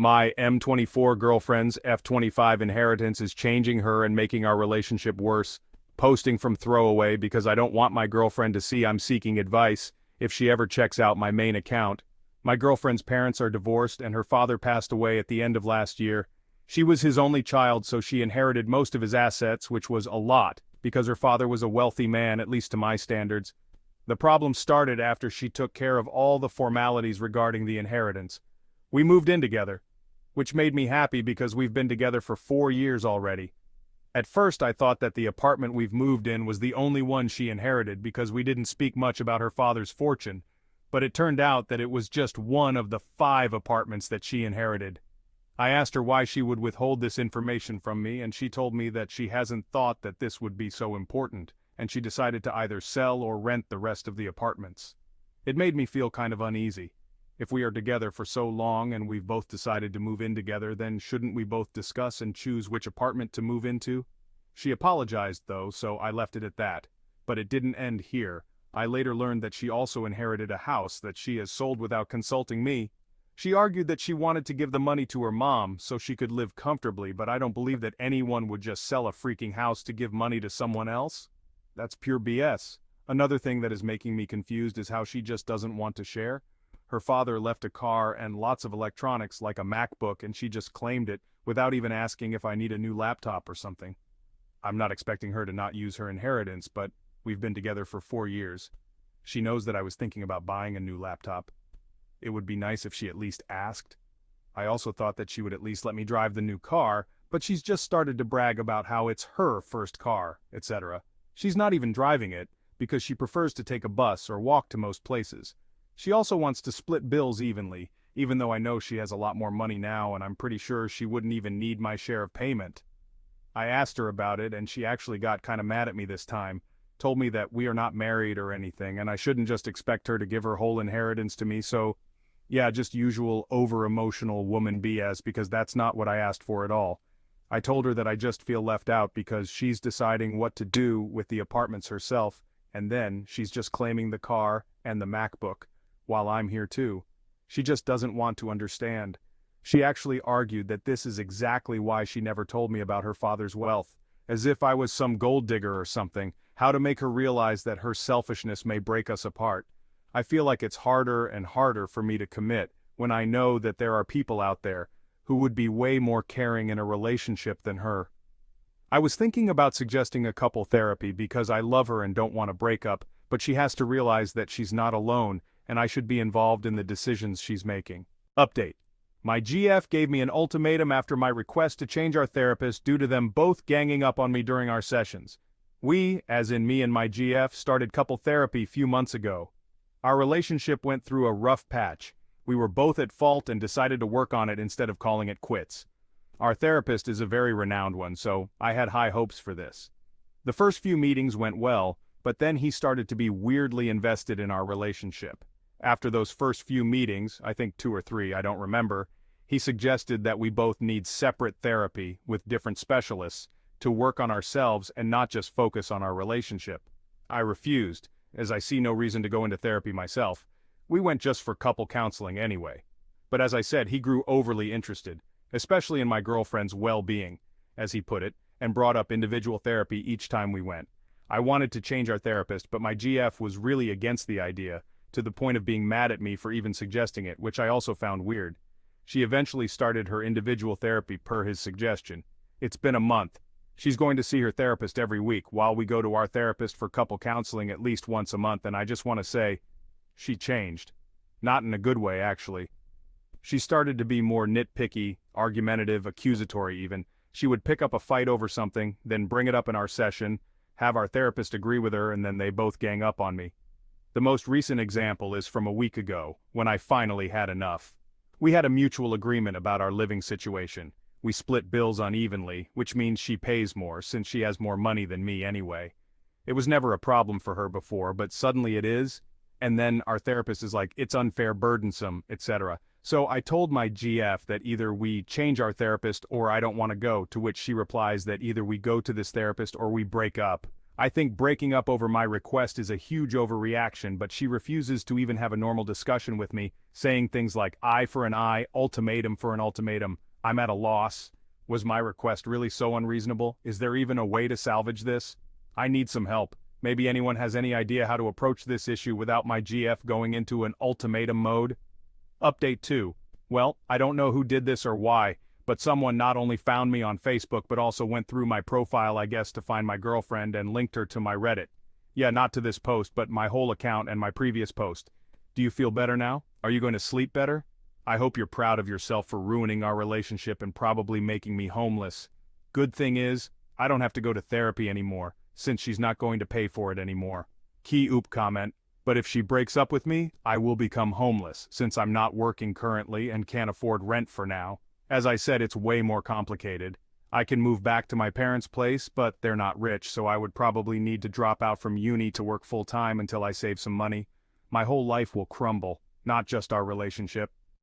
My M24 girlfriend's F25 inheritance is changing her and making our relationship worse. Posting from throwaway because I don't want my girlfriend to see I'm seeking advice if she ever checks out my main account. My girlfriend's parents are divorced and her father passed away at the end of last year. She was his only child, so she inherited most of his assets, which was a lot, because her father was a wealthy man, at least to my standards. The problem started after she took care of all the formalities regarding the inheritance. We moved in together, which made me happy because we've been together for 4 years already. At first I thought that the apartment we've moved in was the only one she inherited because we didn't speak much about her father's fortune, but it turned out that it was just one of the 5 apartments that she inherited. I asked her why she would withhold this information from me, and she told me that she hasn't thought that this would be so important, and she decided to either sell or rent the rest of the apartments. It made me feel kind of uneasy. If we are together for so long and we've both decided to move in together, then shouldn't we both discuss and choose which apartment to move into? She apologized though, so I left it at that. But it didn't end here. I later learned that she also inherited a house that she has sold without consulting me. She argued that she wanted to give the money to her mom so she could live comfortably, but I don't believe that anyone would just sell a freaking house to give money to someone else. That's pure BS. Another thing that is making me confused is how she just doesn't want to share. Her father left a car and lots of electronics like a MacBook, and she just claimed it without even asking if I need a new laptop or something. I'm not expecting her to not use her inheritance, but we've been together for 4 years. She knows that I was thinking about buying a new laptop. It would be nice if she at least asked. I also thought that she would at least let me drive the new car, but she's just started to brag about how it's her first car, etc. She's not even driving it, because she prefers to take a bus or walk to most places. She also wants to split bills evenly, even though I know she has a lot more money now and I'm pretty sure she wouldn't even need my share of payment. I asked her about it and she actually got kinda mad at me this time, told me that we are not married or anything and I shouldn't just expect her to give her whole inheritance to me, so yeah, just usual over-emotional woman BS because that's not what I asked for at all. I told her that I just feel left out because she's deciding what to do with the apartments herself, and then she's just claiming the car and the MacBook, while I'm here too. She just doesn't want to understand. She actually argued that this is exactly why she never told me about her father's wealth, as if I was some gold digger or something, how to make her realize that her selfishness may break us apart. I feel like it's harder and harder for me to commit when I know that there are people out there who would be way more caring in a relationship than her. I was thinking about suggesting a couple therapy because I love her and don't want to break up, but she has to realize that she's not alone and I should be involved in the decisions she's making. Update. My GF gave me an ultimatum after my request to change our therapist due to them both ganging up on me during our sessions. We, as in me and my GF, started couple therapy few months ago. Our relationship went through a rough patch. We were both at fault and decided to work on it instead of calling it quits. Our therapist is a very renowned one, so I had high hopes for this. The first few meetings went well, but then he started to be weirdly invested in our relationship. After those first few meetings, I think 2 or 3, I don't remember, he suggested that we both need separate therapy with different specialists to work on ourselves and not just focus on our relationship. I refused, as I see no reason to go into therapy myself. We went just for couple counseling anyway. But as I said, he grew overly interested, especially in my girlfriend's well-being, as he put it, and brought up individual therapy each time we went. I wanted to change our therapist, but my GF was really against the idea, to the point of being mad at me for even suggesting it, which I also found weird. She eventually started her individual therapy per his suggestion. It's been a month. She's going to see her therapist every week, while we go to our therapist for couple counseling at least once a month, and I just want to say, she changed. Not in a good way, actually. She started to be more nitpicky, argumentative, accusatory even. She would pick up a fight over something, then bring it up in our session, have our therapist agree with her, and then they both gang up on me. The most recent example is from a week ago, when I finally had enough. We had a mutual agreement about our living situation. We split bills unevenly, which means she pays more since she has more money than me anyway. It was never a problem for her before, but suddenly it is, and then our therapist is like, it's unfair, burdensome, etc. So I told my GF that either we change our therapist or I don't want to go, to which she replies that either we go to this therapist or we break up. I think breaking up over my request is a huge overreaction, but she refuses to even have a normal discussion with me, saying things like eye for an eye, ultimatum for an ultimatum. I'm at a loss. Was my request really so unreasonable? Is there even a way to salvage this? I need some help. Maybe anyone has any idea how to approach this issue without my GF going into an ultimatum mode? Update 2. Well, I don't know who did this or why, but someone not only found me on Facebook but also went through my profile, I guess, to find my girlfriend and linked her to my Reddit. Yeah, not to this post, but my whole account and my previous post. Do you feel better now? Are you going to sleep better? I hope you're proud of yourself for ruining our relationship and probably making me homeless. Good thing is, I don't have to go to therapy anymore, since she's not going to pay for it anymore. Key oop comment. But if she breaks up with me, I will become homeless, since I'm not working currently and can't afford rent for now. As I said, it's way more complicated. I can move back to my parents' place, but they're not rich, so I would probably need to drop out from uni to work full-time until I save some money. My whole life will crumble, not just our relationship.